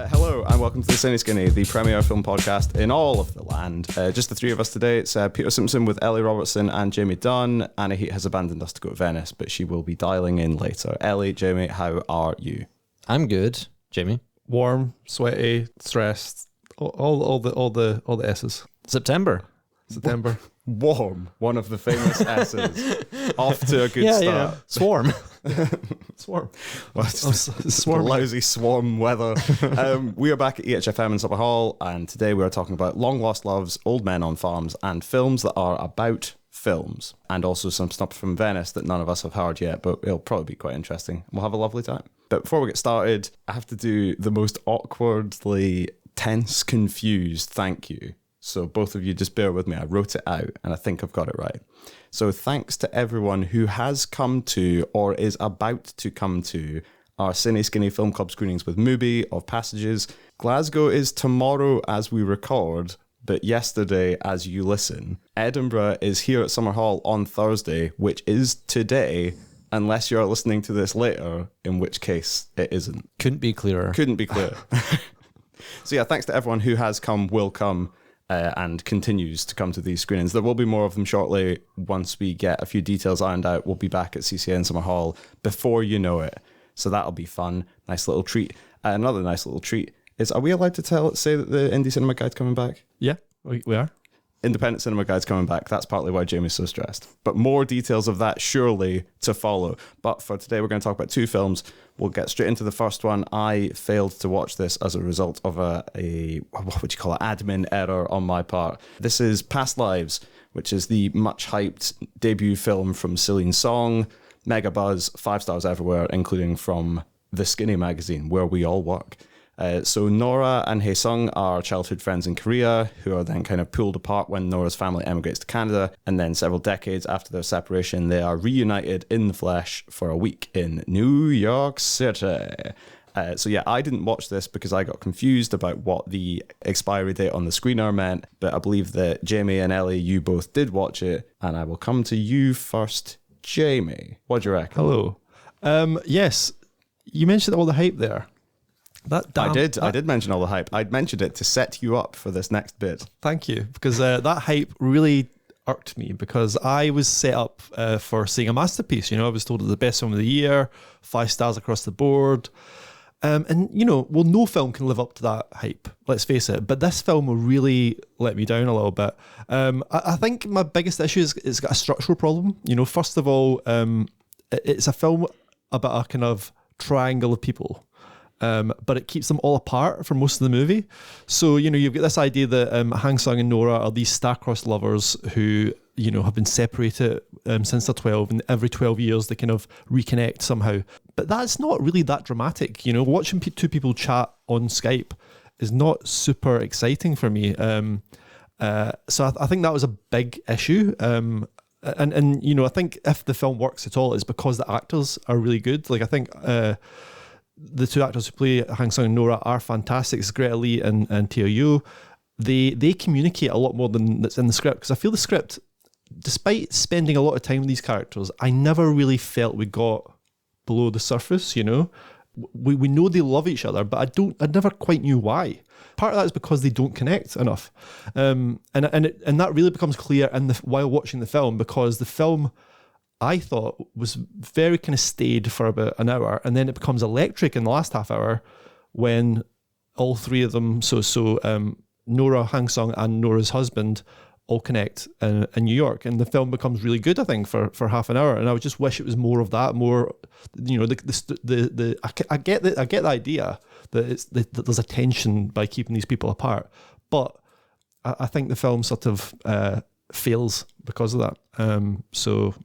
Hello and welcome to the Cine Skinny, the premier film podcast in all of the land. Just the three of us today. It's Peter Simpson with Ellie Robertson and Jamie Dunn. Anahit has abandoned us to go to Venice, but she will be dialing in later. Ellie, Jamie, how are you? I'm good. Jamie? Warm, sweaty, stressed, all the S's. September. Warm, one of the famous S's. Off to a good start. Yeah. Swarm. Swarm. Well, it's swarm. Lousy swarm weather. We are back at EHFM in Supper Hall, and today we are talking about long lost loves, old men on farms, and films that are about films, and also some stuff from Venice that none of us have heard yet, but it'll probably be quite interesting. We'll have a lovely time. But before we get started, I have to do the most awkwardly tense, confused thank you. So both of you just bear with me. I wrote it out and I think I've got it right. So thanks to everyone who has come to or is about to come to our Cine Skinny Film Club screenings with Mubi of Passages. Glasgow is tomorrow as we record, but yesterday as you listen. Edinburgh is here at Summer Hall on Thursday, which is today, unless you're listening to this later, in which case it isn't. Couldn't be clearer. So yeah, thanks to everyone who has come, will come, and continues to come to these screenings. There will be more of them shortly. Once we get a few details ironed out, we'll be back at CCN Summer Hall before you know it. So that'll be fun. Nice little treat. Another nice little treat is, are we allowed to say that the Indie Cinema Guide's coming back? Yeah, we are. Independent Cinema Guide's coming back. That's partly why Jamie's so stressed. But more details of that surely to follow. But for today, we're going to talk about two films. We'll get straight into the first one. I failed to watch this as a result of a what would you call it, admin error on my part. This is Past Lives, which is the much hyped debut film from Celine Song. Mega buzz, 5 stars everywhere, including from The Skinny magazine, where we all work. So Nora and Hae-sung are childhood friends in Korea, who are then kind of pulled apart when Nora's family emigrates to Canada, and then several decades after their separation, they are reunited in the flesh for a week in New York City. So yeah, I didn't watch this because I got confused about what the expiry date on the screener meant, but I believe that Jamie and Ellie, you both did watch it, and I will come to you first. Jamie, what do you reckon? Hello. Yes, you mentioned all the hype there. I did mention all the hype. I'd mentioned it to set you up for this next bit. Thank you, because that hype really irked me, because I was set up for seeing a masterpiece. You know, I was told it was the best film of the year, 5 stars across the board. And, you know, well, no film can live up to that hype, let's face it. But this film will really let me down a little bit. I think my biggest issue is it's got a structural problem. You know, first of all, it's a film about a kind of triangle of people. But it keeps them all apart for most of the movie. So, you know, you've got this idea that Hae-sung and Nora are these star-crossed lovers who, you know, have been separated since they're 12, and every 12 years they kind of reconnect somehow. But that's not really that dramatic. You know, watching two people chat on Skype is not super exciting for me. So I think that was a big issue. And you know, I think if the film works at all, it's because the actors are really good. Like, I think... the two actors who play Hae-sung and Nora are fantastic. It's Greta Lee and Teo Yoo. They communicate a lot more than that's in the script, because I feel the script, despite spending a lot of time with these characters, I never really felt we got below the surface. You know, we know they love each other, but I never quite knew why. Part of that is because they don't connect enough, and that really becomes clear while watching the film, because the film, I thought, was very kind of staid for about an hour, and then it becomes electric in the last half hour when all three of them, Nora, Hae-sung and Nora's husband, all connect in New York, and the film becomes really good, I think, for half an hour. And I would just wish it was more of that, more, you know, I get the idea that there's a tension by keeping these people apart, but I think the film sort of fails because of that. So.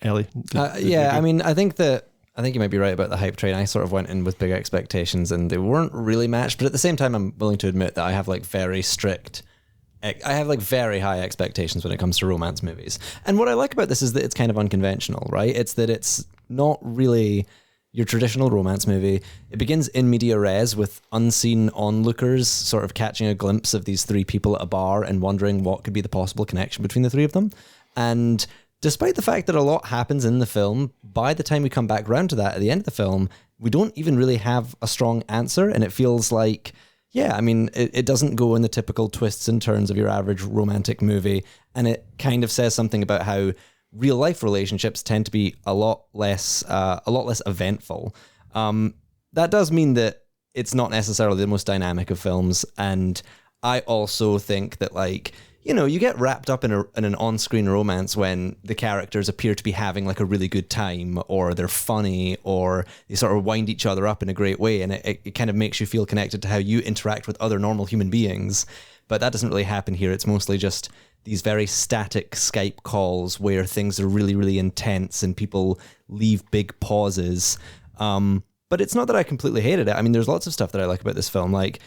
Ellie? I mean, I think you might be right about the hype train. I sort of went in with big expectations and they weren't really matched, but at the same time, I'm willing to admit that I have very high expectations when it comes to romance movies. And what I like about this is that it's kind of unconventional, right? It's that it's not really your traditional romance movie. It begins in media res with unseen onlookers sort of catching a glimpse of these three people at a bar and wondering what could be the possible connection between the three of them. And despite the fact that a lot happens in the film, by the time we come back around to that at the end of the film, we don't even really have a strong answer. And it feels like, yeah, I mean, it doesn't go in the typical twists and turns of your average romantic movie. And it kind of says something about how real life relationships tend to be a lot less eventful. That does mean that it's not necessarily the most dynamic of films. And I also think that, like, you know, you get wrapped up in an on-screen romance when the characters appear to be having like a really good time, or they're funny, or they sort of wind each other up in a great way. And it kind of makes you feel connected to how you interact with other normal human beings. But that doesn't really happen here. It's mostly just these very static Skype calls where things are really, really intense and people leave big pauses. But it's not that I completely hated it. I mean, there's lots of stuff that I like about this film. Like,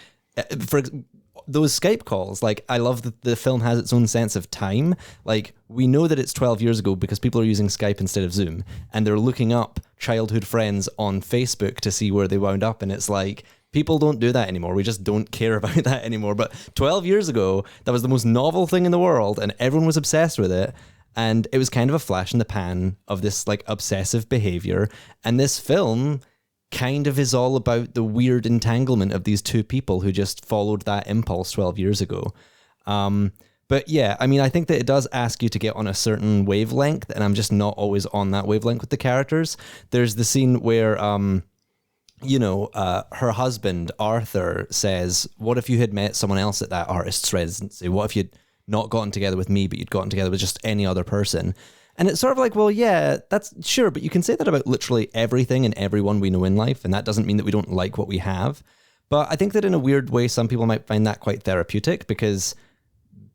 for those Skype calls, like, I love that the film has its own sense of time. Like, we know that it's 12 years ago because people are using Skype instead of Zoom, and they're looking up childhood friends on Facebook to see where they wound up. And it's like, people don't do that anymore. We just don't care about that anymore. But 12 years ago, that was the most novel thing in the world, and everyone was obsessed with it. And it was kind of a flash in the pan of this like obsessive behavior. And this film kind of is all about the weird entanglement of these two people who just followed that impulse 12 years ago. But yeah, I mean, I think that it does ask you to get on a certain wavelength, and I'm just not always on that wavelength with the characters. There's the scene where, her husband, Arthur, says, what if you had met someone else at that artist's residency? What if you'd not gotten together with me, but you'd gotten together with just any other person? And it's sort of like, well, yeah, that's sure, but you can say that about literally everything and everyone we know in life, and that doesn't mean that we don't like what we have. But I think that in a weird way, some people might find that quite therapeutic, because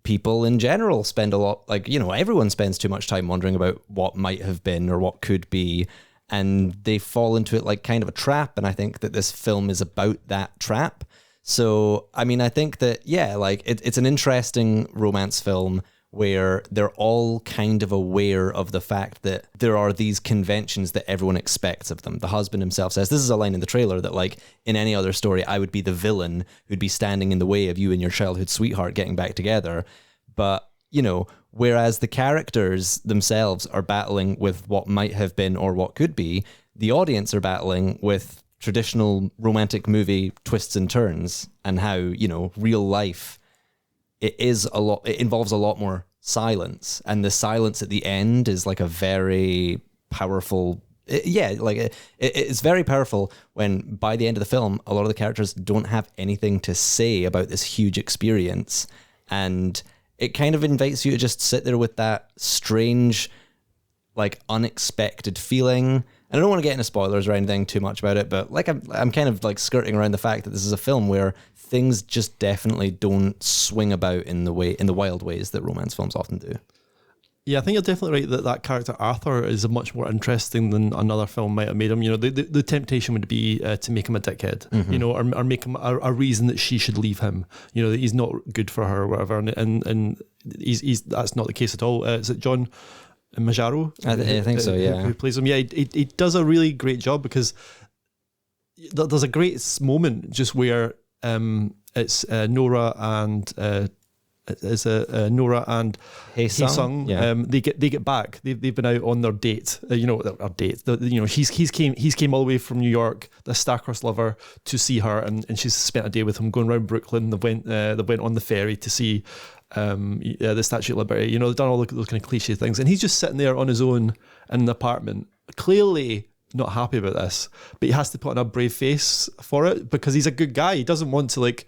people in general spend a lot, like, you know, everyone spends too much time wondering about what might have been or what could be, and they fall into it like kind of a trap, and I think that this film is about that trap. So, I mean, I think that, yeah, like, it's an interesting romance film where they're all kind of aware of the fact that there are these conventions that everyone expects of them. The husband himself says, this is a line in the trailer, that like, in any other story, I would be the villain who'd be standing in the way of you and your childhood sweetheart getting back together. But, you know, whereas the characters themselves are battling with what might have been or what could be, the audience are battling with traditional romantic movie twists and turns, and how, you know, real life, it involves a lot more silence, and the silence at the end is like a very powerful, it's very powerful when by the end of the film, a lot of the characters don't have anything to say about this huge experience, and it kind of invites you to just sit there with that strange, like, unexpected feeling. And I don't want to get into spoilers or anything too much about it, but like, I'm kind of like skirting around the fact that this is a film where things just definitely don't swing about in the wild ways that romance films often do. Yeah, I think you're definitely right that character Arthur is much more interesting than another film might have made him. You know, the temptation would be to make him a dickhead, mm-hmm. you know, or make him a reason that she should leave him. You know, that he's not good for her or whatever, and he's that's not the case at all. Is it John Majaro? I think so, yeah. Who plays him? Yeah, he does a really great job, because there's a great moment just where it's Nora and Nora and Hae Sung. Yeah. They get back. They've been out on their date. Our date. He's came all the way from New York, the star-crossed lover, to see her, and she's spent a day with him going around Brooklyn. They went on the ferry to see the Statue of Liberty. You know, they've done all those kind of cliche things, and he's just sitting there on his own in the apartment, clearly not happy about this, but he has to put on a brave face for it, because he's a good guy. He doesn't want to, like,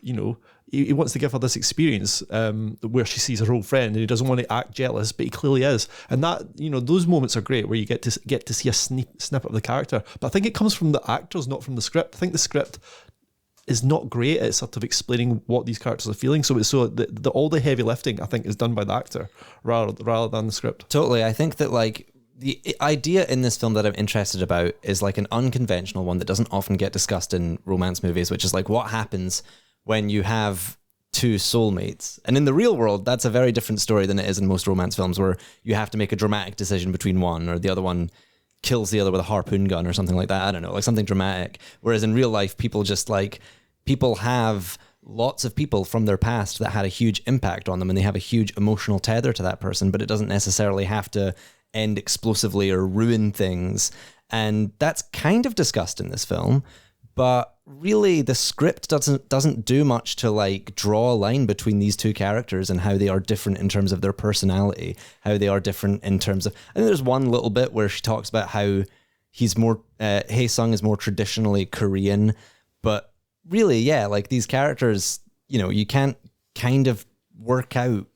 you know, he wants to give her this experience where she sees her old friend, and he doesn't want to act jealous, but he clearly is. And that, you know, those moments are great where you get to see a snippet of the character. But I think it comes from the actors, not from the script. I think the script is not great at sort of explaining what these characters are feeling. So all the heavy lifting, I think, is done by the actor rather than the script. Totally. I think that, like, the idea in this film that I'm interested about is like an unconventional one that doesn't often get discussed in romance movies, which is like, what happens when you have two soulmates? And in the real world, that's a very different story than it is in most romance films, where you have to make a dramatic decision between one, or the other one kills the other with a harpoon gun or something like that. I don't know, like something dramatic. Whereas in real life, people have lots of people from their past that had a huge impact on them, and they have a huge emotional tether to that person, but it doesn't necessarily have to end explosively or ruin things. And that's kind of discussed in this film, but really the script doesn't do much to like draw a line between these two characters and how they are different in terms of their personality, how they are different in terms of, I think there's one little bit where she talks about how he's more, Hae Sung is more traditionally Korean, but really, yeah, like these characters, you know, you can't kind of work out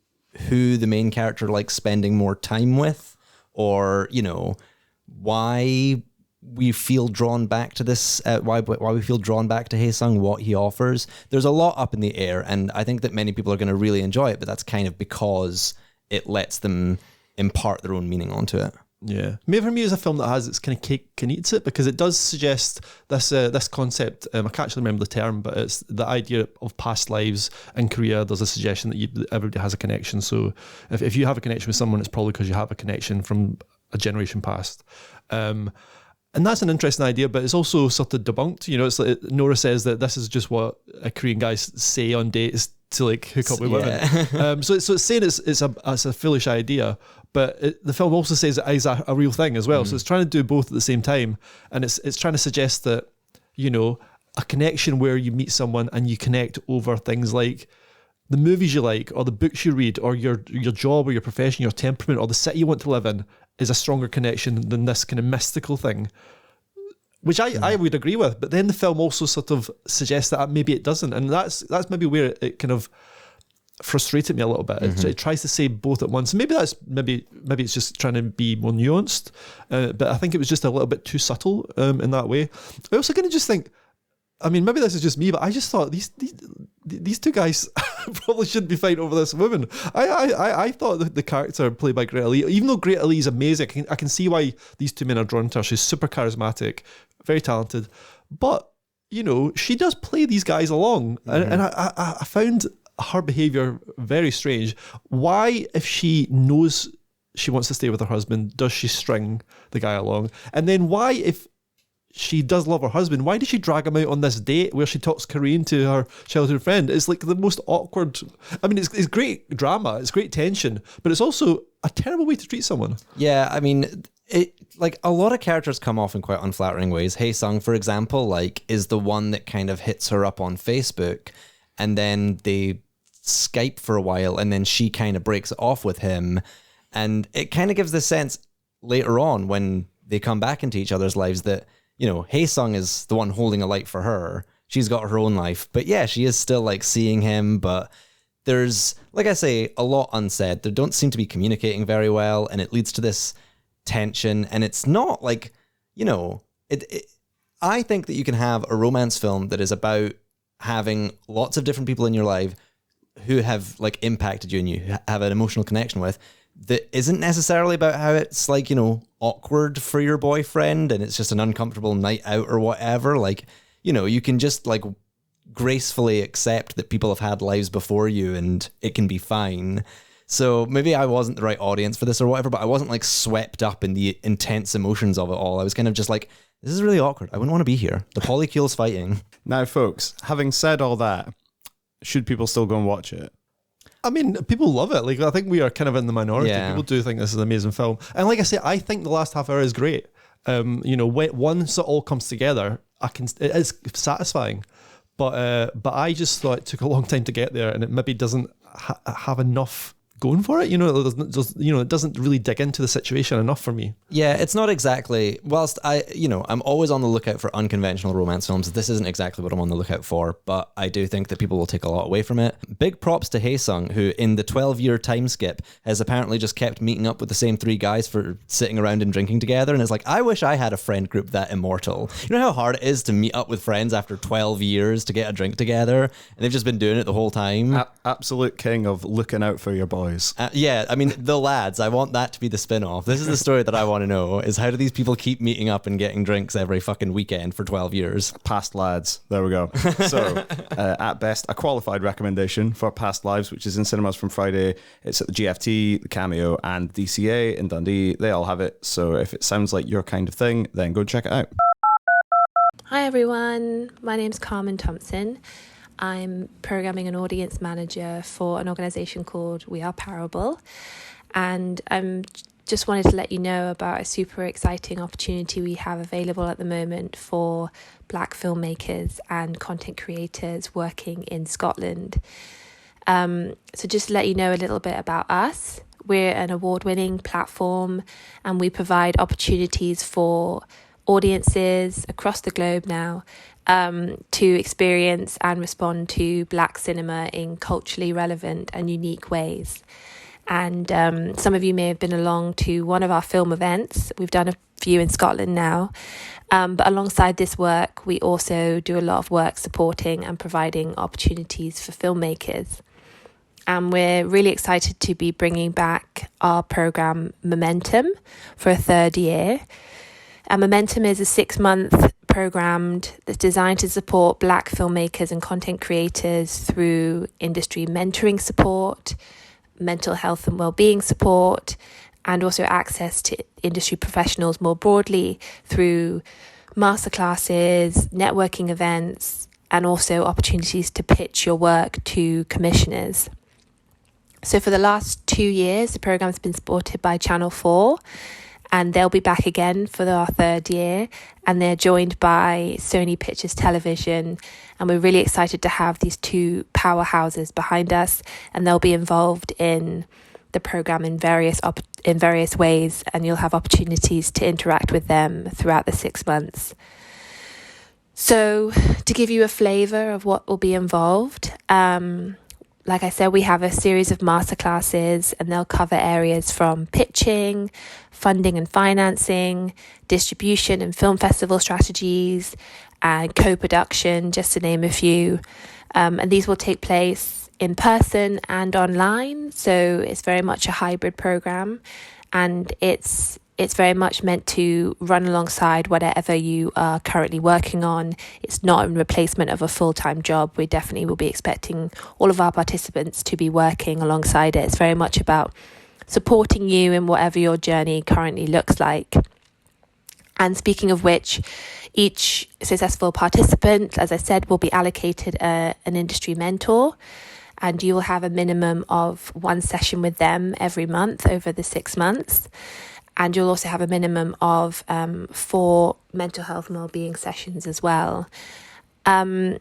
who the main character likes spending more time with, or, you know, why we feel drawn back to this, why we feel drawn back to Hae Sung, what he offers. There's a lot up in the air, and I think that many people are going to really enjoy it, but that's kind of because it lets them impart their own meaning onto it. Yeah, maybe for me it's a film that has its kind of cake and eats it, because it does suggest this concept. I can't actually remember the term, but it's the idea of past lives in Korea. There's a suggestion that everybody has a connection. So if you have a connection with someone, it's probably because you have a connection from a generation past. And that's an interesting idea, but it's also sort of debunked. You know, it's like Nora says that this is just what Korean guys say on dates to like hook up with women. So it's saying it's a foolish idea, but the film also says it is a real thing as well. So it's trying to do both at the same time, and it's trying to suggest that, you know, a connection where you meet someone and you connect over things like the movies you like, or the books you read, or your job or your profession, your temperament, or the city you want to live in, is a stronger connection than this kind of mystical thing, which I would agree with. But then the film also sort of suggests that maybe it doesn't, and that's maybe where it kind of frustrated me a little bit. It tries to say both at once. Maybe it's just trying to be more nuanced, but I think it was just a little bit too subtle in that way. I also kind of just think, I mean, maybe this is just me, but I just thought these two guys probably shouldn't be fighting over this woman. I thought the character played by Greta Lee, even though Greta Lee is amazing, I can see why these two men are drawn to her. She's super charismatic, very talented, but, you know, she does play these guys along, and I found her behaviour very strange. Why, if she knows she wants to stay with her husband, does she string the guy along? And then why, if she does love her husband, why did she drag him out on this date where she talks Korean to her childhood friend? It's like the most awkward. I mean, it's great drama, it's great tension, but it's also a terrible way to treat someone. Yeah, I mean, like a lot of characters come off in quite unflattering ways. Hae Sung, for example, like is the one that kind of hits her up on Facebook, and then they Skype for a while, and then she kind of breaks it off with him, and it kind of gives the sense later on when they come back into each other's lives that, you know, Hae Sung is the one holding a light for her. She's got her own life. But yeah, she is still like seeing him. But there's, like I say, a lot unsaid. They don't seem to be communicating very well. And it leads to this tension. And it's not like, you know, I think that you can have a romance film that is about having lots of different people in your life who have like impacted you and you have an emotional connection with, that isn't necessarily about how it's like, you know, awkward for your boyfriend and it's just an uncomfortable night out or whatever. Like, you know, you can just like gracefully accept that people have had lives before you and it can be fine. So maybe I wasn't the right audience for this or whatever, but I wasn't like swept up in the intense emotions of it all. I was kind of just like, this is really awkward. I wouldn't want to be here. The polycule's fighting. Now, folks, having said all that, should people still go and watch it? I mean, people love it. Like, I think we are kind of in the minority. Yeah. People do think this is an amazing film. And like I say, I think the last half hour is great. You know, once it all comes together, it is satisfying. But I just thought it took a long time to get there, and it maybe doesn't have enough going for it. You know, it doesn't really dig into the situation enough for me. Yeah, it's not exactly, whilst I'm always on the lookout for unconventional romance films, this isn't exactly what I'm on the lookout for, but I do think that people will take a lot away from it. Big props to Hae Sung, who in the 12-year time skip has apparently just kept meeting up with the same three guys for sitting around and drinking together, and it's like, I wish I had a friend group that immortal. You know how hard it is to meet up with friends after 12 years to get a drink together, and they've just been doing it the whole time? Absolute king of looking out for your boys. Yeah, I mean, the lads, I want that to be the spin-off. This is the story that I want to know, is how do these people keep meeting up and getting drinks every fucking weekend for 12 years? Past Lads. There we go. So, at best, a qualified recommendation for Past Lives, which is in cinemas from Friday. It's at the GFT, the Cameo, and DCA in Dundee. They all have it. So if it sounds like your kind of thing, then go check it out. Hi everyone, my name's Carmen Thompson. I'm programming and audience manager for an organisation called We Are Parable, and I'm just wanted to let you know about a super exciting opportunity we have available at the moment for Black filmmakers and content creators working in Scotland. So just to let you know a little bit about us, we're an award-winning platform and we provide opportunities for audiences across the globe now to experience and respond to Black cinema in culturally relevant and unique ways. And some of you may have been along to one of our film events. We've done a few in Scotland now. But alongside this work, we also do a lot of work supporting and providing opportunities for filmmakers. And we're really excited to be bringing back our programme Momentum for a third year. And Momentum is a 6-month programme that's designed to support Black filmmakers and content creators through industry mentoring support, mental health and well-being support, and also access to industry professionals more broadly through masterclasses, networking events, and also opportunities to pitch your work to commissioners. So for the last 2 years, the programme's been supported by Channel 4, and they'll be back again for our third year, and they're joined by Sony Pictures Television, and we're really excited to have these two powerhouses behind us, and they'll be involved in the programme in various ways, and you'll have opportunities to interact with them throughout the 6 months. So to give you a flavour of what will be involved, like I said, we have a series of masterclasses and they'll cover areas from pitching, funding and financing, distribution and film festival strategies, and co-production, just to name a few. And these will take place in person and online. So it's very much a hybrid program, and it's very much meant to run alongside whatever you are currently working on. It's not a replacement of a full-time job. We definitely will be expecting all of our participants to be working alongside it. It's very much about supporting you in whatever your journey currently looks like. And speaking of which, each successful participant, as I said, will be allocated an industry mentor, and you will have a minimum of 1 session with them every month over the 6 months. And you'll also have a minimum of 4 mental health and wellbeing sessions as well. So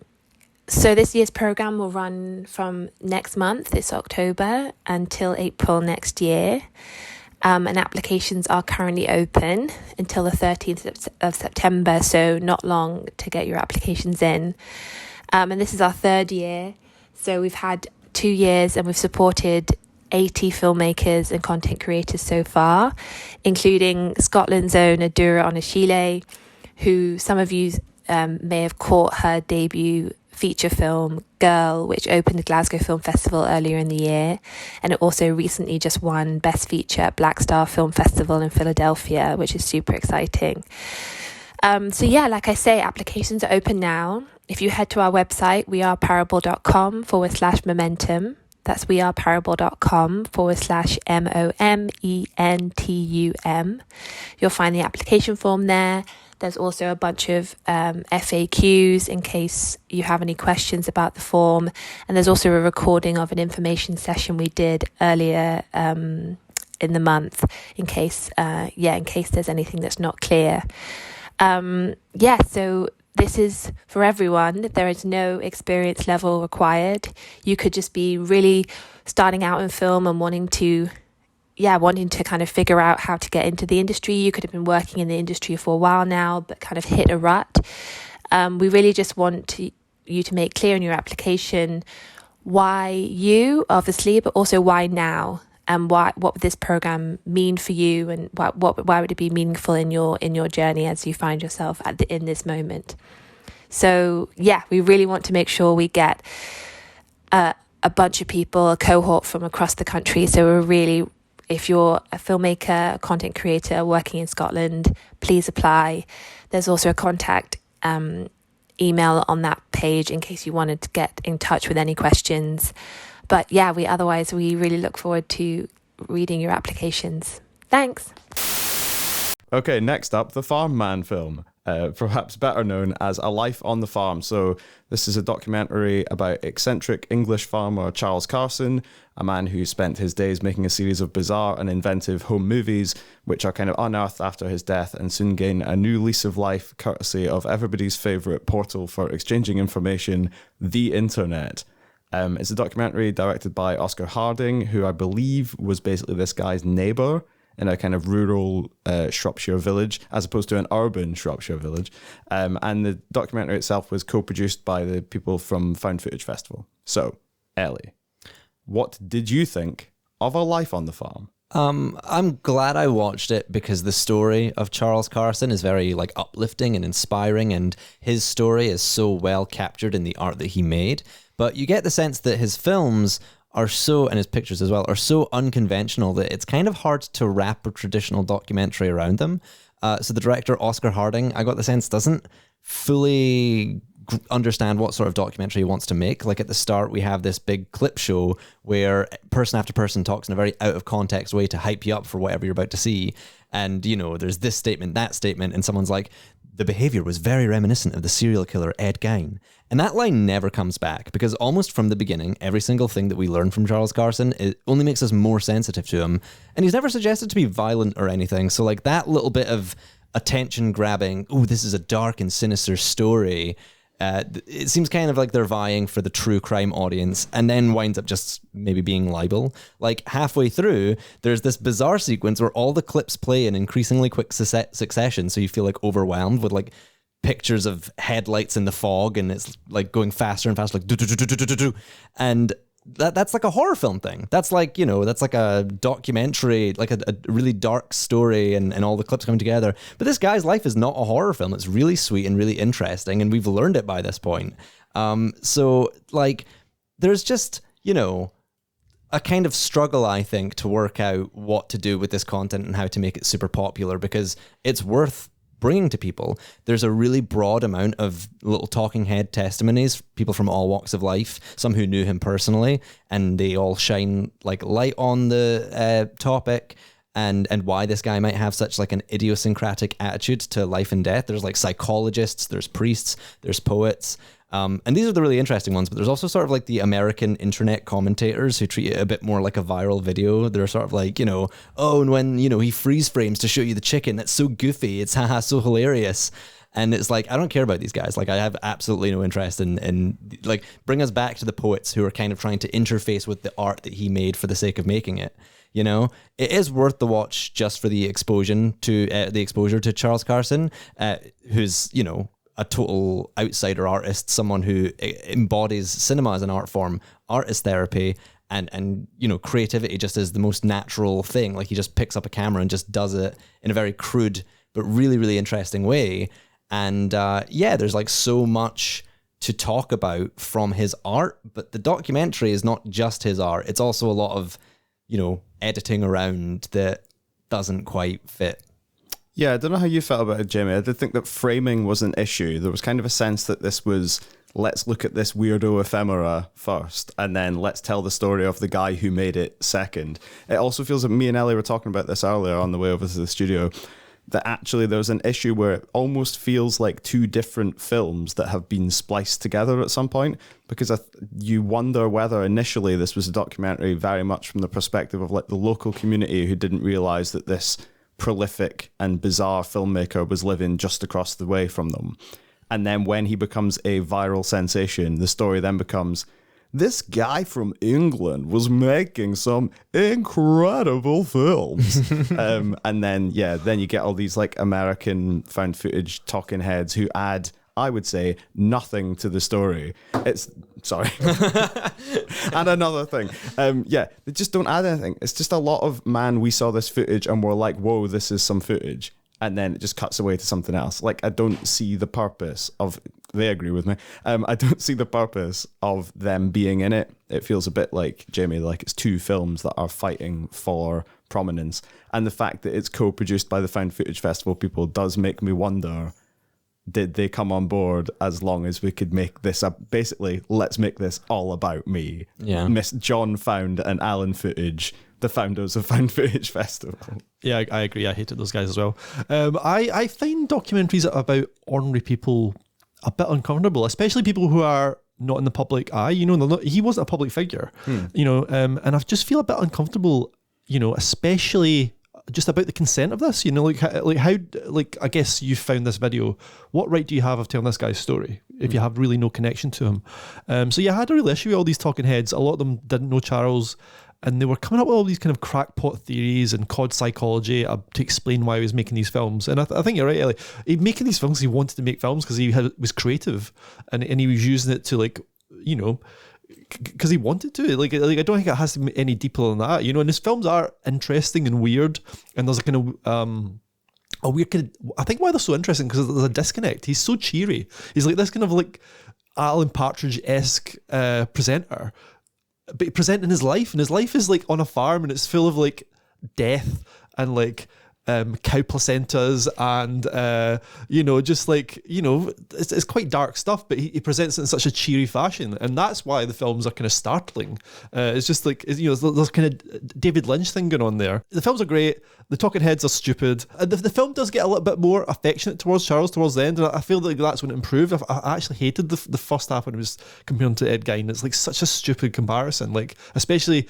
this year's programme will run from next month, it's October, until April next year. And applications are currently open until the 13th of September, so not long to get your applications in. And this is our third year. So we've had 2 years and we've supported 80 filmmakers and content creators so far, including Scotland's own Adura Onashile, who some of you may have caught her debut feature film, Girl, which opened the Glasgow Film Festival earlier in the year. And it also recently just won Best Feature at Black Star Film Festival in Philadelphia, which is super exciting. So yeah, like I say, applications are open now. If you head to our website, weareparable.com/momentum, that's weareparable.com/momentum. You'll find the application form there. There's also a bunch of FAQs in case you have any questions about the form. And there's also a recording of an information session we did earlier in the month in case there's anything that's not clear. So this is for everyone. There is no experience level required. You could just be really starting out in film and wanting to kind of figure out how to get into the industry. You could have been working in the industry for a while now, but kind of hit a rut. We really just want you to make clear in your application why you, obviously, but also why now, and what would this program mean for you, and why would it be meaningful in your journey as you find yourself in this moment. So yeah, we really want to make sure we get a bunch of people, a cohort from across the country. So we're really, if you're a filmmaker, a content creator working in Scotland, please apply. There's also a contact email on that page in case you wanted to get in touch with any questions. But yeah, we really look forward to reading your applications. Thanks. Okay, next up, the Farm Man film. perhaps better known as A Life on the Farm. So this is a documentary about eccentric English farmer Charles Carson, a man who spent his days making a series of bizarre and inventive home movies, which are kind of unearthed after his death and soon gain a new lease of life courtesy of everybody's favourite portal for exchanging information, the internet. It's a documentary directed by Oscar Harding, who I believe was basically this guy's neighbour in a kind of rural Shropshire village, as opposed to an urban Shropshire village. And the documentary itself was co-produced by the people from Found Footage Festival. So, Ellie, what did you think of A Life on the Farm? I'm glad I watched it because the story of Charles Carson is very like uplifting and inspiring, and his story is so well captured in the art that he made. But you get the sense that his films are so, and his pictures as well, are so unconventional that it's kind of hard to wrap a traditional documentary around them. So the director, Oscar Harding, I got the sense doesn't fully understand what sort of documentary he wants to make. Like at the start, we have this big clip show where person after person talks in a very out of context way to hype you up for whatever you're about to see. And, you know, there's this statement, that statement, and someone's like, the behavior was very reminiscent of the serial killer Ed Gein. And that line never comes back because almost from the beginning, every single thing that we learn from Charles Carson, it only makes us more sensitive to him. And he's never suggested to be violent or anything. So like that little bit of attention grabbing, oh, this is a dark and sinister story. It seems kind of like they're vying for the true crime audience and then winds up just maybe being libel. Like halfway through, there's this bizarre sequence where all the clips play in increasingly quick succession. So you feel like overwhelmed with like pictures of headlights in the fog and it's like going faster and faster, like do, do, do, do, do, do, do. And that's like a horror film thing. That's like, you know, that's like a documentary, like a really dark story and all the clips coming together. But this guy's life is not a horror film. It's really sweet and really interesting. And we've learned it by this point. So like there's just, you know, a kind of struggle, I think, to work out what to do with this content and how to make it super popular because it's worth bringing to people. There's a really broad amount of little talking head testimonies, people from all walks of life, some who knew him personally, and they all shine like light on the topic and why this guy might have such like an idiosyncratic attitude to life and death. There's like psychologists, there's priests, there's poets. And these are the really interesting ones, but there's also sort of like the American internet commentators who treat it a bit more like a viral video. They're sort of like, you know, oh, and when, you know, he freeze frames to show you the chicken, that's so goofy. It's haha, so hilarious. And it's like, I don't care about these guys. Like I have absolutely no interest in like, bring us back to the poets who are kind of trying to interface with the art that he made for the sake of making it. You know, it is worth the watch just for the exposure to Charles Carson, who's, you know, a total outsider artist, someone who embodies cinema as an art form, art is therapy, and you know, creativity just is the most natural thing. Like he just picks up a camera and just does it in a very crude but really, really interesting way. And yeah, there's like so much to talk about from his art, but the documentary is not just his art. It's also a lot of, you know, editing around that doesn't quite fit. Yeah, I don't know how you felt about it, Jamie. I did think that framing was an issue. There was kind of a sense that this was, let's look at this weirdo ephemera first, and then let's tell the story of the guy who made it second. It also feels that me and Ellie were talking about this earlier on the way over to the studio, that actually there's an issue where it almost feels like two different films that have been spliced together at some point, because you wonder whether initially this was a documentary very much from the perspective of like the local community who didn't realize that this prolific and bizarre filmmaker was living just across the way from them. And then when he becomes a viral sensation, the story then becomes, this guy from England was making some incredible films. And then, yeah, then you get all these like American found footage talking heads who add, I would say, nothing to the story. Sorry. And another thing. Yeah, they just don't add anything. It's just a lot of, man, we saw this footage and we're like, whoa, this is some footage. And then it just cuts away to something else. Like, I don't see the purpose of, they agree with me. I don't see the purpose of them being in it. It feels a bit like, Jamie, like it's two films that are fighting for prominence. And the fact that it's co-produced by the Found Footage Festival people does make me wonder, did they come on board as long as we could make this up? Basically, let's make this all about me. Yeah. Miss John found an Alan footage the founders of Found Footage Festival. Yeah, I agree. I hated those guys as well. I find documentaries about ordinary people a bit uncomfortable, especially people who are not in the public eye. You know, he wasn't a public figure. You know, and I just feel a bit uncomfortable. You know, especially just about the consent of this. You know, how I guess you found this video. What right do you have of telling this guy's story if you have really no connection to him? So yeah, I had a real issue with all these talking heads. A lot of them didn't know Charles. And they were coming up with all these kind of crackpot theories and COD psychology to explain why he was making these films. And I think you're right, Ellie. He making these films, he wanted to make films because he was creative, and he was using it to, like, you know, because he wanted to. Like I don't think it has to be any deeper than that, you know. And his films are interesting and weird, and there's a kind of a weird kind of, I think why they're so interesting because there's a disconnect. He's so cheery. He's like this kind of like Alan Partridge-esque presenter, but presenting his life, and his life is like on a farm, and it's full of like death and like cow placentas and you know, just like, you know, it's quite dark stuff, but he presents it in such a cheery fashion, and that's why the films are kind of startling. It's just like, you know, there's kind of David Lynch thing going on there. The films are great, the talking heads are stupid, and the film does get a little bit more affectionate towards Charles towards the end, and I feel like that's when it improved. I actually hated the first half when it was comparing to Ed Gein. It's like such a stupid comparison, like, especially,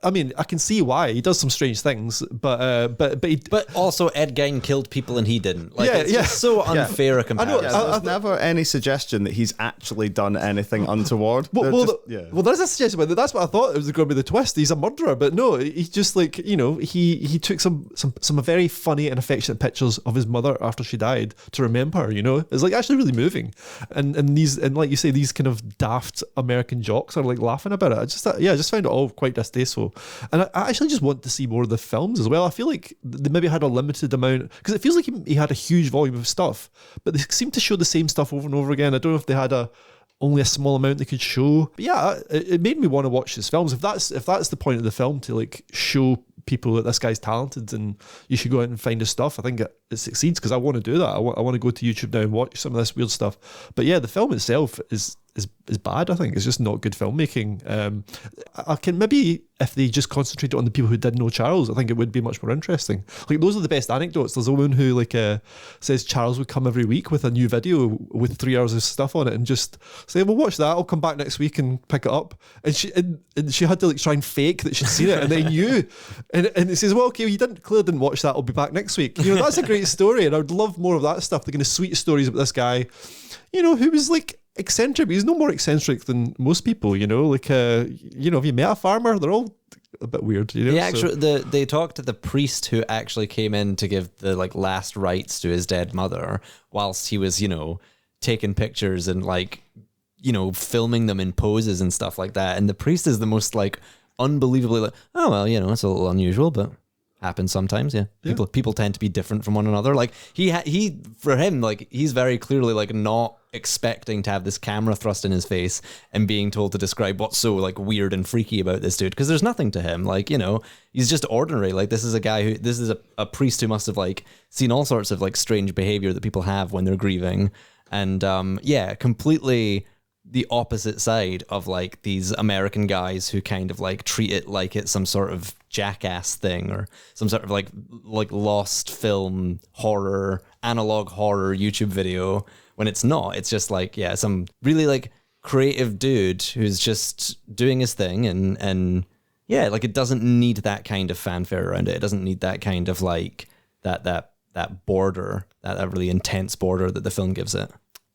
I mean, I can see why he does some strange things, but also Ed Gein killed people and he didn't. Like, it's yeah. just so unfair a comparison. There's never any suggestion that he's actually done anything untoward. Well, there's a suggestion, but that's what I thought it was going to be the twist. He's a murderer, but no, he's just like, you know, he took some very funny and affectionate pictures of his mother after she died to remember her. You know, it's like actually really moving, and like you say, these kind of daft American jocks are like laughing about it. I just found it all quite distasteful, and I actually just want to see more of the films as well. I feel like they maybe had a limited amount, because it feels like he had a huge volume of stuff, but they seem to show the same stuff over and over again. I don't know if they had only a small amount they could show. But yeah, it made me want to watch his films. If that's the point of the film, to like show people that this guy's talented and you should go out and find his stuff, I think it succeeds, because I want to do that. I want to go to YouTube now and watch some of this weird stuff. But yeah, the film itself is bad. I think it's just not good filmmaking. I can maybe, if they just concentrated on the people who did know Charles, I think it would be much more interesting. Like, those are the best anecdotes. There's a woman who like says Charles would come every week with a new video with 3 hours of stuff on it and just say, well, watch that, I'll come back next week and pick it up. And she had to like try and fake that she'd seen it, and they knew. And it says, well, okay, well, you clearly didn't watch that, I'll be back next week. You know, that's a great story, and I would love more of that stuff, the kind of sweet stories about this guy, you know, who was like eccentric, but he's no more eccentric than most people, you know, like you know, if you met a farmer, they're all a bit weird, you know. They talked to the priest who actually came in to give the like last rites to his dead mother whilst he was, you know, taking pictures and like, you know, filming them in poses and stuff like that. And the priest is the most like unbelievably like, oh well, you know, it's a little unusual, but happens sometimes. Yeah. People tend to be different from one another. Like he for him, like, he's very clearly like not expecting to have this camera thrust in his face and being told to describe what's so like weird and freaky about this dude, because there's nothing to him. Like, you know, he's just ordinary. Like, this is a priest who must have like seen all sorts of like strange behavior that people have when they're grieving, and completely the opposite side of like these American guys who kind of like treat it like it's some sort of Jackass thing or some sort of like lost film horror, analog horror YouTube video, when it's not. It's just like, yeah, some really like creative dude who's just doing his thing, and yeah, like, it doesn't need that kind of fanfare around it. It doesn't need that kind of like that border, that really intense border that the film gives it.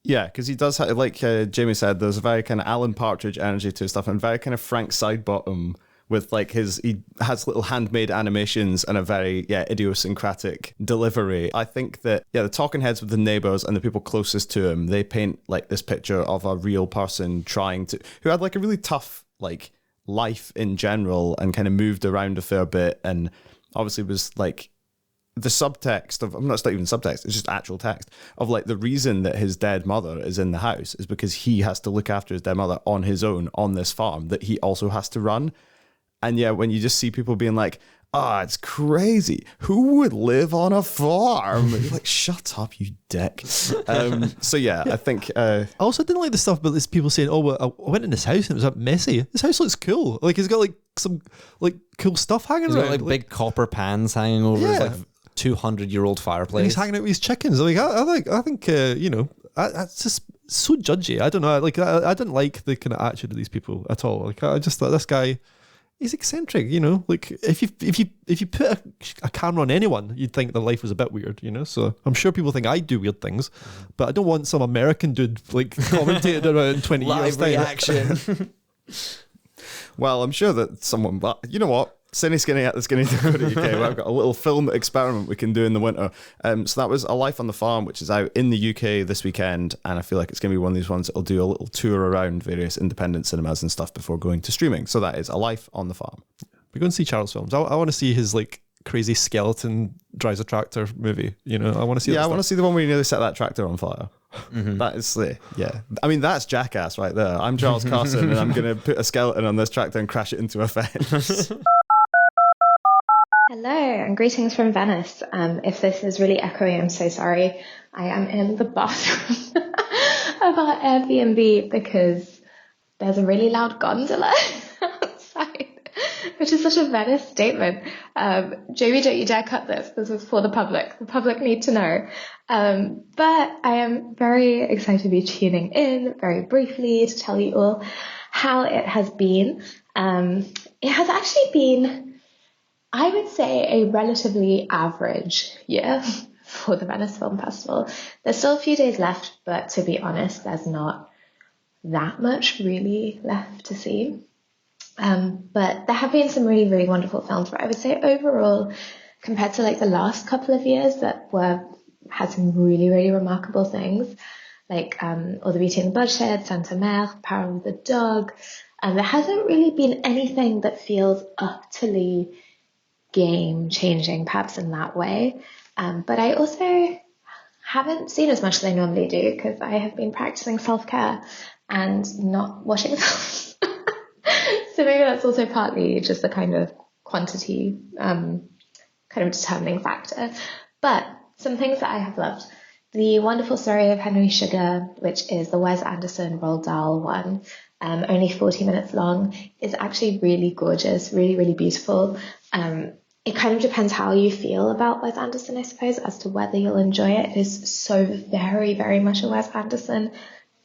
Yeah, because he does have, like Jamie said, there's a very kind of Alan Partridge energy to his stuff, and very kind of Frank Sidebottom with like he has little handmade animations and a very idiosyncratic delivery. I think that the talking heads with the neighbors and the people closest to him, they paint like this picture of a real person who had like a really tough like life in general and kind of moved around a fair bit, and obviously was like the subtext of, it's not even subtext, it's just actual text of like the reason that his dead mother is in the house is because he has to look after his dead mother on his own on this farm that he also has to run. And yeah, when you just see people being like, it's crazy, who would live on a farm? You're like, shut up, you dick. So yeah, I think I also didn't like the stuff about this people saying, well, I went in this house and it was messy. This house looks cool. Like, it's got like some like cool stuff hanging He's around. got like big copper pans hanging over his like 200-year-old fireplace. And he's hanging out with his chickens. Like I think that's just so judgy. I don't know. Like I didn't like the kind of attitude of these people at all. Like I just thought this guy, he's eccentric. Like if you put a camera on anyone, you'd think their life was a bit weird. So I'm sure people think I do weird things, but I don't want some American dude like commentating around in 20 years. Live reaction. Well, I'm sure that someone, but you know what? CineSkinny@theskinny.co.uk. I've got a little film experiment we can do in the winter. So that was A Life on the Farm, which is out in the UK this weekend, and I feel like it's going to be one of these ones that'll do a little tour around various independent cinemas and stuff before going to streaming. So that is A Life on the Farm. We're going to see Charles films. I want to see his like crazy skeleton drives a tractor movie. I want to see. Yeah, I want to see the one where you nearly set that tractor on fire. Mm-hmm. That is I mean, that's Jackass right there. I'm Charles Carson, and I'm going to put a skeleton on this tractor and crash it into a fence. Hello and greetings from Venice. If this is really echoey, I'm so sorry. I am in the bathroom of our Airbnb because there's a really loud gondola outside, which is such a Venice statement. Jamie, don't you dare cut this. This is for the public. The public need to know. But I am very excited to be tuning in very briefly to tell you all how it has been. It has actually been, I would say, a relatively average year for the Venice Film Festival. There's still a few days left, but to be honest, there's not that much really left to see. But there have been some really, really wonderful films. But I would say overall, compared to like the last couple of years that had some really, really remarkable things, like All the Beauty and the Bloodshed, Santa Mère, Power of the Dog, and there hasn't really been anything that feels utterly game-changing, perhaps in that way. But I also haven't seen as much as I normally do because I have been practicing self-care and not watching films. So maybe that's also partly just the kind of quantity kind of determining factor. But some things that I have loved. The Wonderful Story of Henry Sugar, which is the Wes Anderson Roald Dahl one, only 40 minutes long, is actually really gorgeous, really, really beautiful. It kind of depends how you feel about Wes Anderson, I suppose, as to whether you'll enjoy it. It is so very, very much a Wes Anderson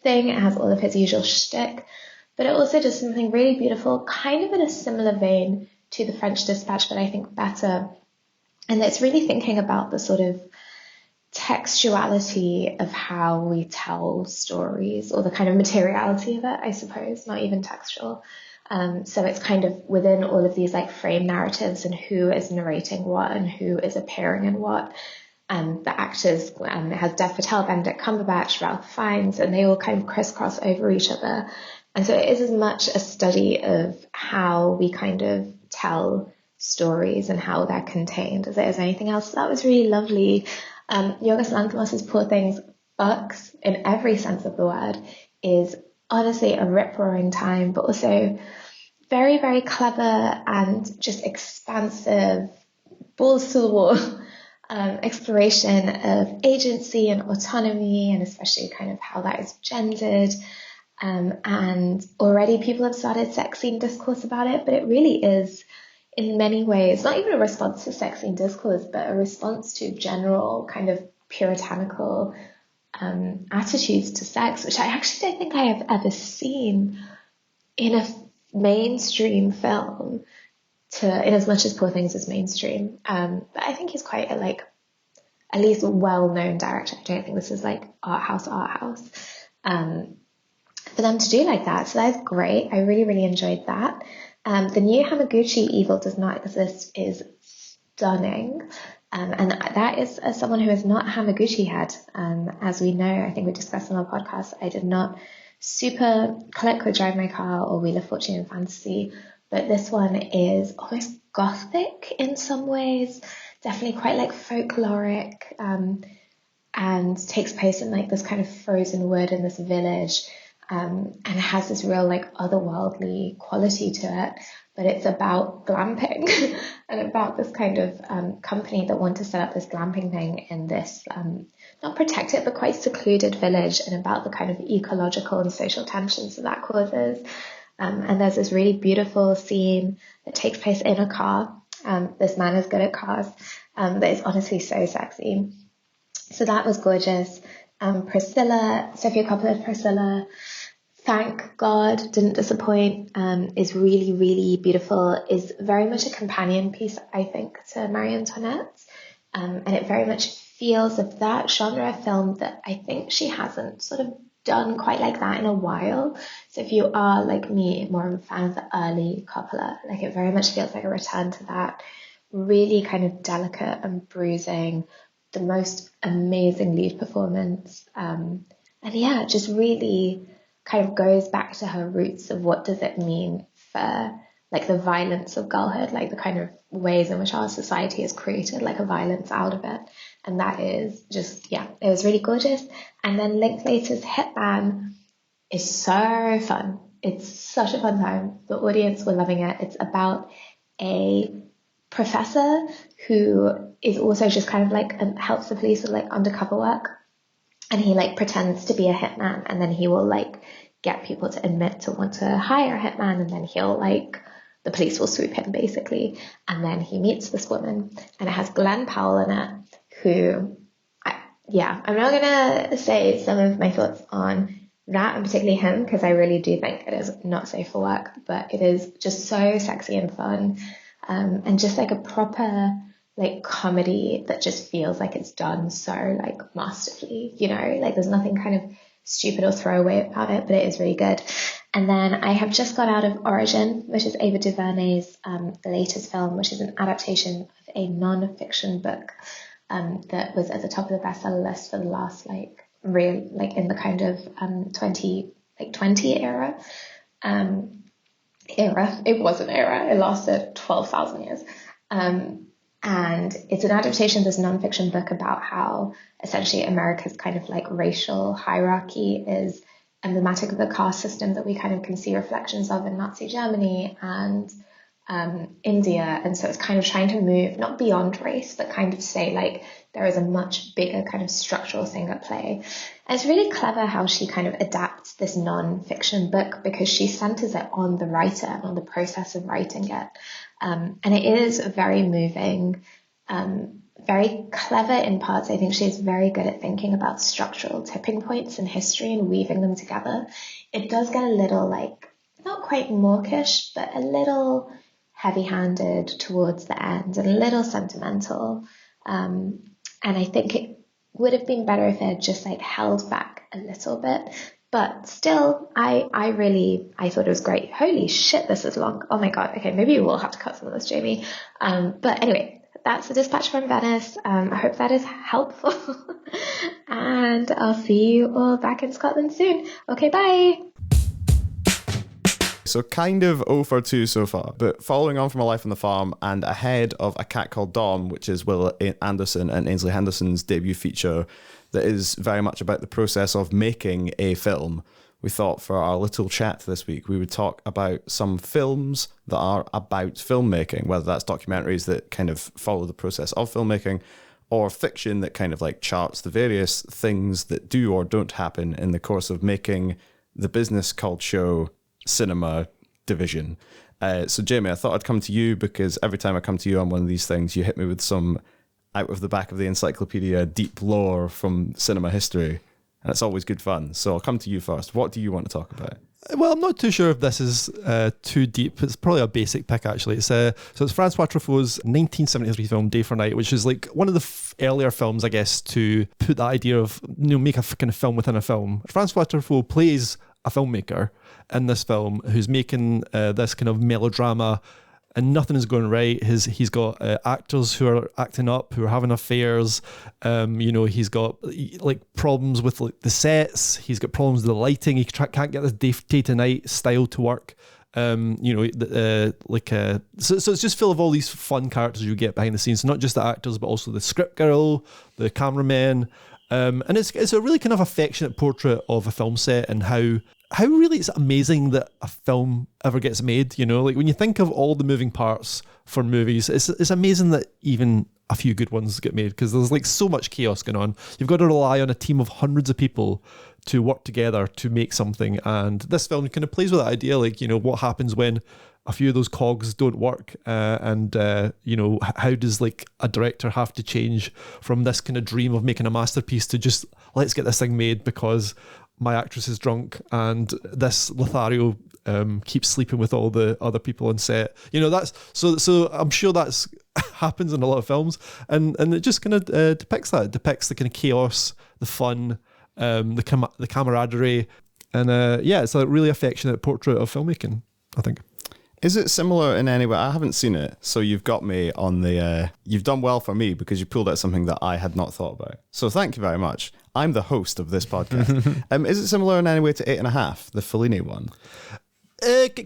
thing. It has all of his usual shtick, but it also does something really beautiful, kind of in a similar vein to The French Dispatch, but I think better. And it's really thinking about the sort of textuality of how we tell stories, or the kind of materiality of it, I suppose, not even textual. So it's kind of within all of these like frame narratives and who is narrating what and who is appearing in what. The actors, it has Dev Patel, Benedict Cumberbatch, Ralph Fiennes, and they all kind of crisscross over each other. And so it is as much a study of how we kind of tell stories and how they're contained as it is anything else. So that was really lovely. Yorgos Lanthimos' Poor Things books, in every sense of the word, is honestly a rip-roaring time, but also very, very clever and just expansive, balls to the wall exploration of agency and autonomy, and especially kind of how that is gendered. And already people have started sex scene discourse about it, but it really is, in many ways, not even a response to sex scene discourse, but a response to general kind of puritanical attitudes to sex, which I actually don't think I have ever seen in a mainstream film, in as much as Poor Things is mainstream. But I think he's quite a at least well-known director. I don't think this is like art house. For them to do like that, so that's great. I really, really enjoyed that. The new Hamaguchi Evil Does Not Exist is stunning. And that is, as someone who is not a Hamaguchi head, as we know, I think we discussed on our podcast, I did not super click with Drive My Car or Wheel of Fortune and Fantasy, but this one is almost gothic in some ways, definitely quite like folkloric, and takes place in like this kind of frozen wood in this village, and it has this real like otherworldly quality to it. But it's about glamping and about this kind of company that want to set up this glamping thing in this not protected but quite secluded village, and about the kind of ecological and social tensions that causes. And there's this really beautiful scene that takes place in a car. This man is good at cars, but it's honestly so sexy. So that was gorgeous. Priscilla, Sofia Coppola's Priscilla, thank God, didn't disappoint, is really, really beautiful, is very much a companion piece, I think, to Marie Antoinette. And it very much feels of that genre of film that I think she hasn't sort of done quite like that in a while. So if you are, like me, more of a fan of the early Coppola, like it very much feels like a return to that really kind of delicate and bruising, the most amazing lead performance. And yeah, just really kind of goes back to her roots of what does it mean for like the violence of girlhood, like the kind of ways in which our society has created like a violence out of it. And that is just, yeah, it was really gorgeous. And then Linklater's Hitman is so fun. It's such a fun time. The audience were loving it. It's about a professor who is also just kind of like helps the police with like undercover work. And he like pretends to be a hitman, and then he will like get people to admit to want to hire a hitman, and then he'll like, the police will swoop him basically. And then he meets this woman, and it has Glenn Powell in it, who, I'm not going to say some of my thoughts on that and particularly him, because I really do think it is not safe for work, but it is just so sexy and fun, and just like a proper like comedy that just feels like it's done so like masterfully, you know, like there's nothing kind of stupid or throwaway about it, but it is really good. And then I have just got out of Origin, which is Ava DuVernay's latest film, which is an adaptation of a non-fiction book that was at the top of the bestseller list for the last like in the kind of 2020 era. It was an era. It lasted 12,000 years. And it's an adaptation of this nonfiction book about how essentially America's kind of like racial hierarchy is emblematic of the caste system that we kind of can see reflections of in Nazi Germany and India. And so it's kind of trying to move not beyond race, but kind of say like there is a much bigger kind of structural thing at play. And it's really clever how she kind of adapts this non-fiction book, because she centers it on the writer and on the process of writing it. And it is very moving, very clever in parts. I think she's very good at thinking about structural tipping points in history and weaving them together. It does get a little like, not quite mawkish, but a little heavy-handed towards the end and a little sentimental. And I think it would have been better if it had just like held back a little bit. But still, I thought it was great. Holy shit, this is long. Oh my God. Okay, maybe you will have to cut some of this, Jamie. But anyway, that's the dispatch from Venice. I hope that is helpful. And I'll see you all back in Scotland soon. Okay, bye. So kind of 0 for 2 so far, but following on from A Life on the Farm and ahead of A Cat Called Dawn, which is Will Anderson and Ainsley Henderson's debut feature that is very much about the process of making a film, we thought for our little chat this week we would talk about some films that are about filmmaking, whether that's documentaries that kind of follow the process of filmmaking, or fiction that kind of like charts the various things that do or don't happen in the course of making the business called show cinema division. So Jamie, I thought I'd come to you because every time I come to you on one of these things, you hit me with some out of the back of the encyclopedia deep lore from cinema history, and it's always good fun. So I'll come to you first. What do you want to talk about? Well, I'm not too sure if this is too deep. It's probably a basic pick, actually. It's Francois Truffaut's 1973 film Day for Night, which is like one of the earlier films, I guess, to put that idea of, you know, make a kind of film within a film. Francois Truffaut plays a filmmaker in this film who's making this kind of melodrama, and nothing is going right. He's got actors who are acting up, who are having affairs. He's got like problems with like the sets. He's got problems with the lighting. He can't get this day to night style to work. So it's just full of all these fun characters you get behind the scenes. So not just the actors, but also the script girl, the cameraman. And it's a really kind of affectionate portrait of a film set and how really it's amazing that a film ever gets made, you know? Like when you think of all the moving parts for movies, it's amazing that even a few good ones get made, because there's like so much chaos going on. You've got to rely on a team of hundreds of people to work together to make something, and this film kind of plays with that idea, like, you know, what happens when a few of those cogs don't work, and you know, how does like a director have to change from this kind of dream of making a masterpiece to just, let's get this thing made because my actress is drunk and this Lothario keeps sleeping with all the other people on set. You know, that's so I'm sure that's happens in a lot of films, and it just kind of depicts that. It depicts the kind of chaos, the fun, the camaraderie, and yeah, it's a really affectionate portrait of filmmaking, I think. Is it similar in any way? I haven't seen it, so you've got me on the... you've done well for me because you pulled out something that I had not thought about. So thank you very much. I'm the host of this podcast. Is it similar in any way to 8.5, the Fellini one?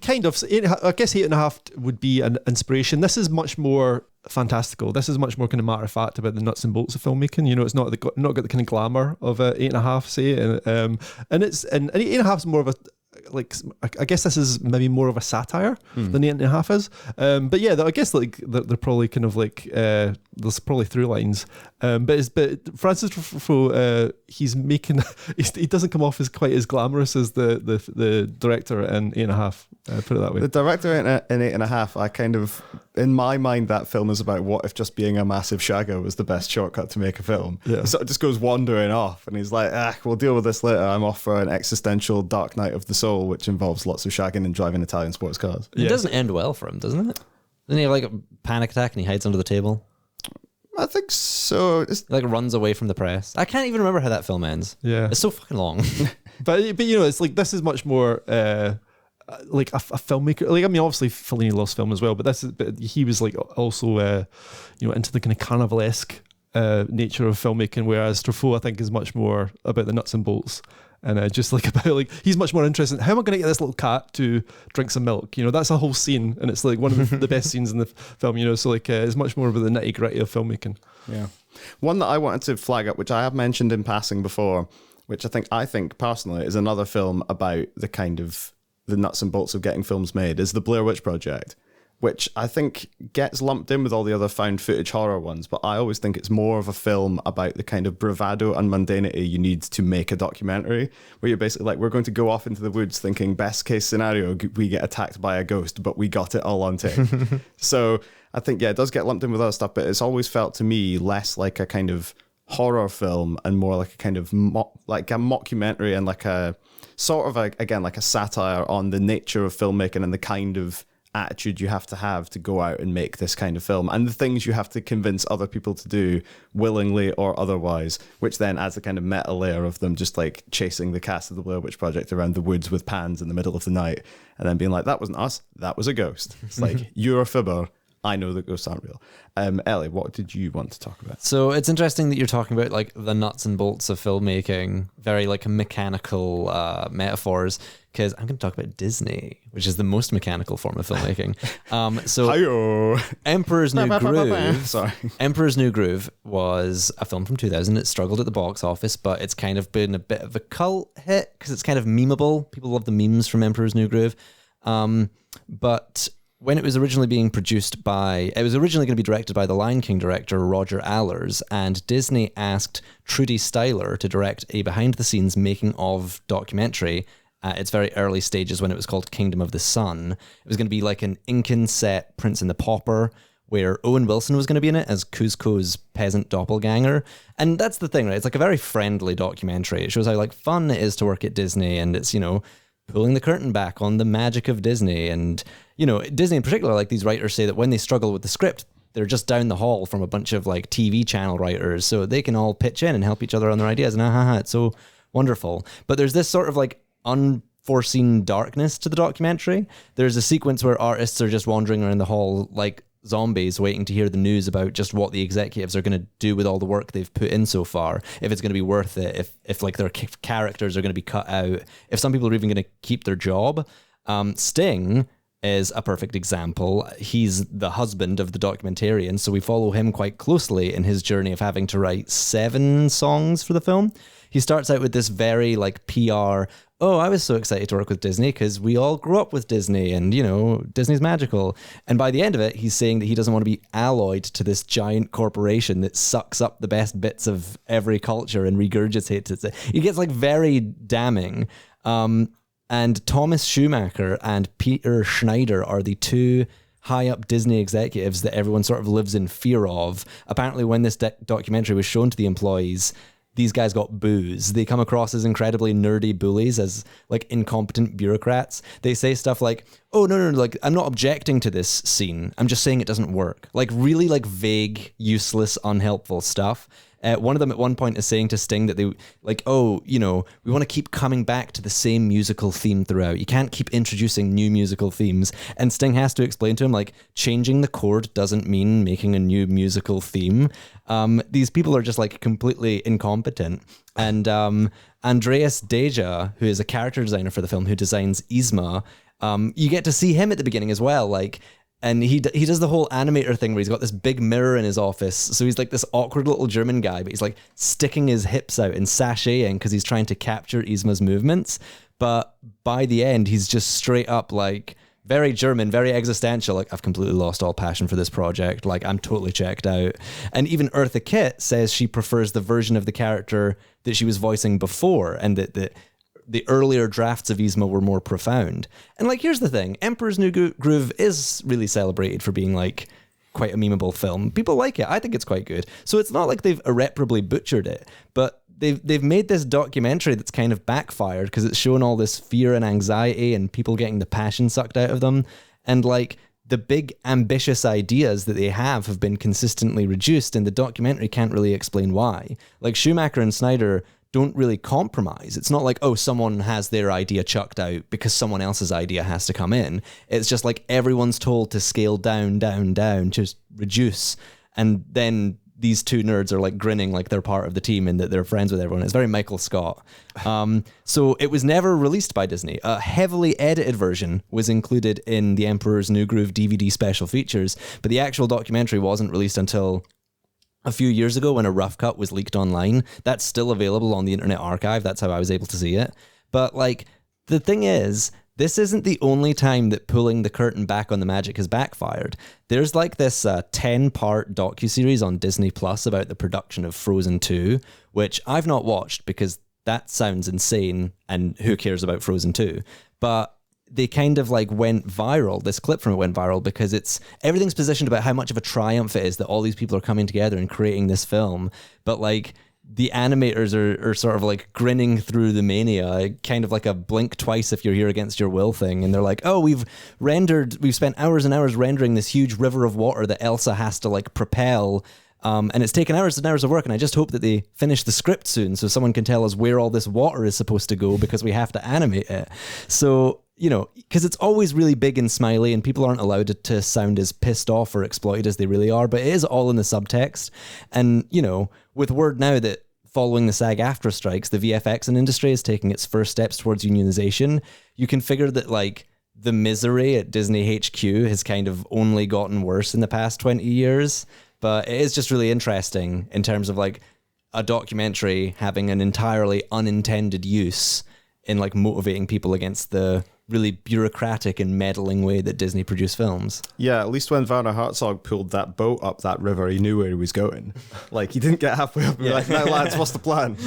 Kind of. I guess 8.5 would be an inspiration. This is much more fantastical. This is much more kind of matter of fact about the nuts and bolts of filmmaking. You know, it's not got the kind of glamour of 8.5, say, and 8.5 is more of a, like, I guess this is maybe more of a satire than 8.5 is. But yeah, I guess like they're probably kind of like there's probably through lines. But Francis Truffaut, he's making he doesn't come off as quite as glamorous as the director in 8.5. Put it that way. The director in 8.5, I kind of, in my mind, that film is about what if just being a massive shagger was the best shortcut to make a film. Yeah. He sort of just goes wandering off, and he's like, we'll deal with this later. I'm off for an existential dark night of the soul, which involves lots of shagging and driving Italian sports cars. It doesn't end well for him, doesn't it? Doesn't he have like a panic attack and he hides under the table? I think so. He like runs away from the press. I can't even remember how that film ends. Yeah. It's so fucking long. but you know, it's like, this is much more like a filmmaker. Like, I mean, obviously Fellini loves film as well, but he was like also you know, into the kind of carnivalesque nature of filmmaking, whereas Truffaut, I think, is much more about the nuts and bolts. And just like about, like, he's much more interested in how am I going to get this little cat to drink some milk? You know, that's a whole scene, and it's like one of the best scenes in the film, you know, so like it's much more about the nitty gritty of filmmaking. Yeah. One that I wanted to flag up, which I have mentioned in passing before, which I think personally is another film about the kind of the nuts and bolts of getting films made, is the Blair Witch Project, which I think gets lumped in with all the other found footage horror ones, but I always think it's more of a film about the kind of bravado and mundanity you need to make a documentary, where you're basically like, we're going to go off into the woods thinking best case scenario, we get attacked by a ghost, but we got it all on tape. So I think, yeah, it does get lumped in with other stuff, but it's always felt to me less like a kind of horror film and more like a kind of like a mockumentary, and like a sort of again, like a satire on the nature of filmmaking and the kind of attitude you have to go out and make this kind of film, and the things you have to convince other people to do willingly or otherwise, which then adds a kind of meta layer of them just like chasing the cast of the Blair Witch Project around the woods with pans in the middle of the night, and then being like, that wasn't us, that was a ghost. It's like, you're a fibber, I know that ghosts aren't real. Ellie, what did you want to talk about? So it's interesting that you're talking about like the nuts and bolts of filmmaking, very like mechanical metaphors, because I'm going to talk about Disney, which is the most mechanical form of filmmaking. So Hi-yo. Emperor's New Groove. Sorry. Emperor's New Groove was a film from 2000. It struggled at the box office, but it's kind of been a bit of a cult hit because it's kind of memeable. People love the memes from Emperor's New Groove. But when it was originally being produced by, it was originally going to be directed by the Lion King director Roger Allers, and Disney asked Trudy Styler to direct a behind-the-scenes making-of documentary at its very early stages when it was called Kingdom of the Sun. It was going to be like an Incan set Prince and the Pauper, where Owen Wilson was going to be in it as Kuzco's peasant doppelganger. And that's the thing, right? It's like a very friendly documentary. It shows how like fun it is to work at Disney, and it's, you know, pulling the curtain back on the magic of Disney. And, you know, Disney in particular, like these writers say that when they struggle with the script, they're just down the hall from a bunch of like TV channel writers, so they can all pitch in and help each other on their ideas. And it's so wonderful. But there's this sort of like unforeseen darkness to the documentary. There's a sequence where artists are just wandering around the hall like zombies, waiting to hear the news about just what the executives are going to do with all the work they've put in so far, if it's going to be worth it, if like their characters are going to be cut out, if some people are even going to keep their job. Sting is a perfect example. He's the husband of the documentarian, so we follow him quite closely in his journey of having to write 7 songs for the film. He starts out with this very like PR, oh, I was so excited to work with Disney because we all grew up with Disney and, you know, Disney's magical. And by the end of it, he's saying that he doesn't want to be alloyed to this giant corporation that sucks up the best bits of every culture and regurgitates it. He gets like very damning. And Thomas Schumacher and Peter Schneider are the 2 high up Disney executives that everyone sort of lives in fear of. Apparently, when this documentary was shown to the employees, these guys got boos. They come across as incredibly nerdy bullies, as like incompetent bureaucrats. They say stuff like, oh, no, like, I'm not objecting to this scene. I'm just saying it doesn't work. Like really like vague, useless, unhelpful stuff. One of them at one point is saying to Sting that they like, oh, you know, we want to keep coming back to the same musical theme throughout. You can't keep introducing new musical themes. And Sting has to explain to him, like, changing the chord doesn't mean making a new musical theme. These people are just like completely incompetent. And Andreas Deja, who is a character designer for the film, who designs Yzma, you get to see him at the beginning as well. Like, and he does the whole animator thing where he's got this big mirror in his office. So he's like this awkward little German guy, but he's like sticking his hips out and sashaying because he's trying to capture Yzma's movements. But by the end, he's just straight up like very German, very existential. Like, I've completely lost all passion for this project. Like, I'm totally checked out. And even Eartha Kitt says she prefers the version of the character that she was voicing before, and that the earlier drafts of Yzma were more profound. And like, here's the thing. Emperor's New Groove is really celebrated for being like quite a memeable film. People like it. I think it's quite good. So it's not like they've irreparably butchered it, but they've made this documentary that's kind of backfired because it's shown all this fear and anxiety and people getting the passion sucked out of them. And like the big ambitious ideas that they have been consistently reduced, and the documentary can't really explain why. Like Schumacher and Snyder don't really compromise. It's not like, oh, someone has their idea chucked out because someone else's idea has to come in. It's just like everyone's told to scale down, just reduce. And then these 2 nerds are like grinning like they're part of the team and that they're friends with everyone. It's very Michael Scott. So it was never released by Disney. A heavily edited version was included in the Emperor's New Groove DVD special features, but the actual documentary wasn't released until a few years ago when a rough cut was leaked online. That's still available on the Internet Archive. That's how I was able to see it. But like, the thing is, this isn't the only time that pulling the curtain back on the magic has backfired. There's like this 10-part docuseries on Disney Plus about the production of Frozen 2, which I've not watched because that sounds insane and who cares about Frozen 2? But they kind of like went viral. This clip from it went viral because everything's positioned about how much of a triumph it is that all these people are coming together and creating this film. But like the animators are sort of like grinning through the mania, kind of like a blink twice if you're here against your will thing. And they're like, oh, we've spent hours and hours rendering this huge river of water that Elsa has to like propel. And it's taken hours and hours of work, and I just hope that they finish the script soon so someone can tell us where all this water is supposed to go because we have to animate it. So, you know, because it's always really big and smiley and people aren't allowed to sound as pissed off or exploited as they really are, but it is all in the subtext. And, you know, with word now that following the SAG-AFTRA strikes, the VFX industry is taking its first steps towards unionization, you can figure that, like, the misery at Disney HQ has kind of only gotten worse in the past 20 years. But it is just really interesting in terms of like a documentary having an entirely unintended use in like motivating people against the really bureaucratic and meddling way that Disney produce films. Yeah, at least when Werner Herzog pulled that boat up that river, he knew where he was going. Like, he didn't get halfway up and be like, now lads, what's the plan?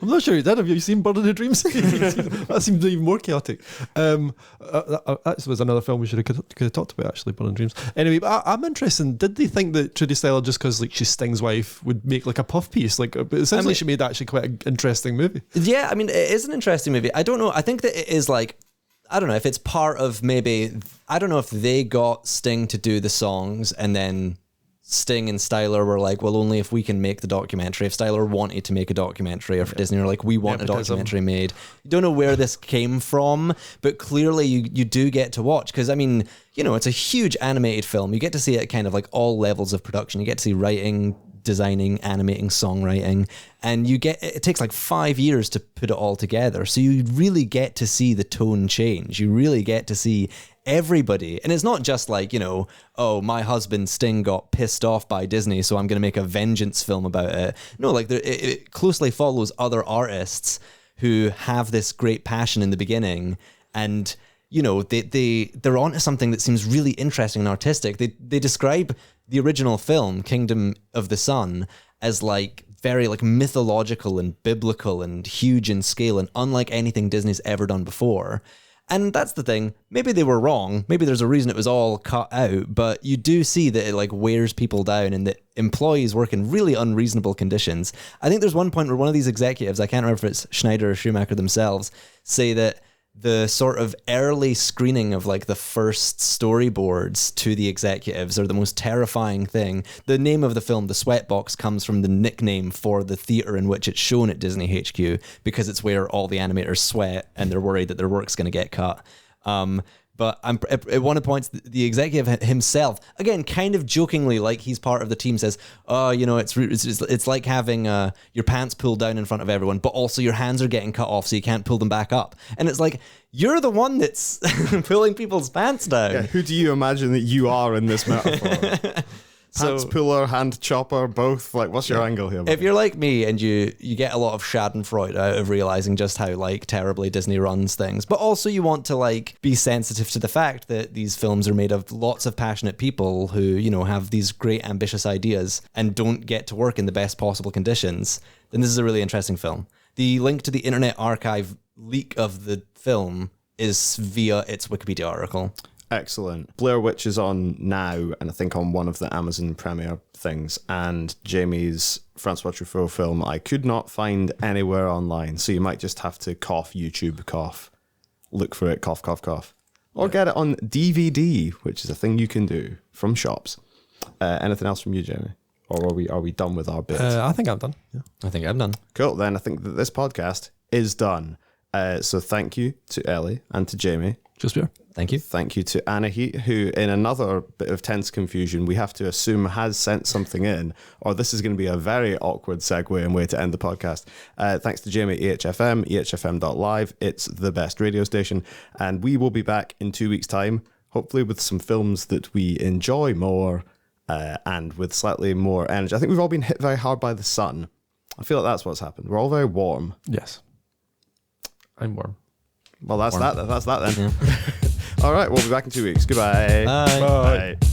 I'm not sure you did. Have you seen Bird in the Dreams? That seemed even more chaotic. That was another film we could have talked about, actually, Bird in the Dreams. Anyway, but I'm interested. Did they think that Trudy Styler, just because like she's Sting's wife, would make like a puff piece? Like, it sounds like she made actually quite an interesting movie. Yeah, I mean, it is an interesting movie. I don't know. I think that it is like, I don't know if it's part of maybe, I don't know if they got Sting to do the songs and then Sting and Styler were like, well, only if we can make the documentary. If Styler wanted to make a documentary, or if Disney were like, we want a documentary made. You don't know where this came from, but clearly you do get to watch, because I mean, you know, it's a huge animated film. You get to see it at kind of like all levels of production. You get to see writing, designing, animating, songwriting, and it takes like 5 years to put it all together. So you really get to see the tone change. You really get to see everybody. And it's not just like, you know, oh, my husband Sting got pissed off by Disney, so I'm going to make a vengeance film about it. No, like it closely follows other artists who have this great passion in the beginning, and you know, they're onto something that seems really interesting and artistic. They describe the original film, Kingdom of the Sun, as like very like mythological and biblical and huge in scale and unlike anything Disney's ever done before. And that's the thing. Maybe they were wrong. Maybe there's a reason it was all cut out, but you do see that it like wears people down and that employees work in really unreasonable conditions. I think there's one point where one of these executives, I can't remember if it's Schneider or Schumacher themselves, say that the sort of early screening of like the first storyboards to the executives are the most terrifying thing. The name of the film, The Sweatbox, comes from the nickname for the theater in which it's shown at Disney HQ, because it's where all the animators sweat and they're worried that their work's going to get cut. But at one of the points, the executive himself, again, kind of jokingly, like he's part of the team, says, "Oh, you know, it's like having your pants pulled down in front of everyone, but also your hands are getting cut off, so you can't pull them back up." And it's like, you're the one that's pulling people's pants down. Yeah, who do you imagine that you are in this metaphor? Pants puller, hand chopper, both. Like, what's your angle here, buddy? If you're like me and you get a lot of schadenfreude out of realizing just how like terribly Disney runs things, but also you want to like be sensitive to the fact that these films are made of lots of passionate people who, you know, have these great ambitious ideas and don't get to work in the best possible conditions, then this is a really interesting film. The link to the Internet Archive leak of the film is via its Wikipedia article. Excellent. Blair Witch is on now, and I think on one of the Amazon Premiere things, and Jamie's Francois Truffaut film I could not find anywhere online, so you might just have to cough YouTube, cough, look for it, cough, cough, cough. Or get it on DVD, which is a thing you can do from shops. Anything else from you, Jamie? Or are we done with our bit? I think I'm done. Yeah. I think I'm done. Cool, then I think that this podcast is done. So thank you to Ellie and to Jamie. Just beer. Thank you. Thank you to Anahit, who, in another bit of tense confusion, we have to assume has sent something in, or this is going to be a very awkward segue and way to end the podcast. Thanks to Jamie, EHFM, ehfm.live. It's the best radio station. And we will be back in 2 weeks' time, hopefully with some films that we enjoy more and with slightly more energy. I think we've all been hit very hard by the sun. I feel like that's what's happened. We're all very warm. Yes. I'm warm. Well, that's that then. All right, we'll be back in 2 weeks. Goodbye. Bye. Bye.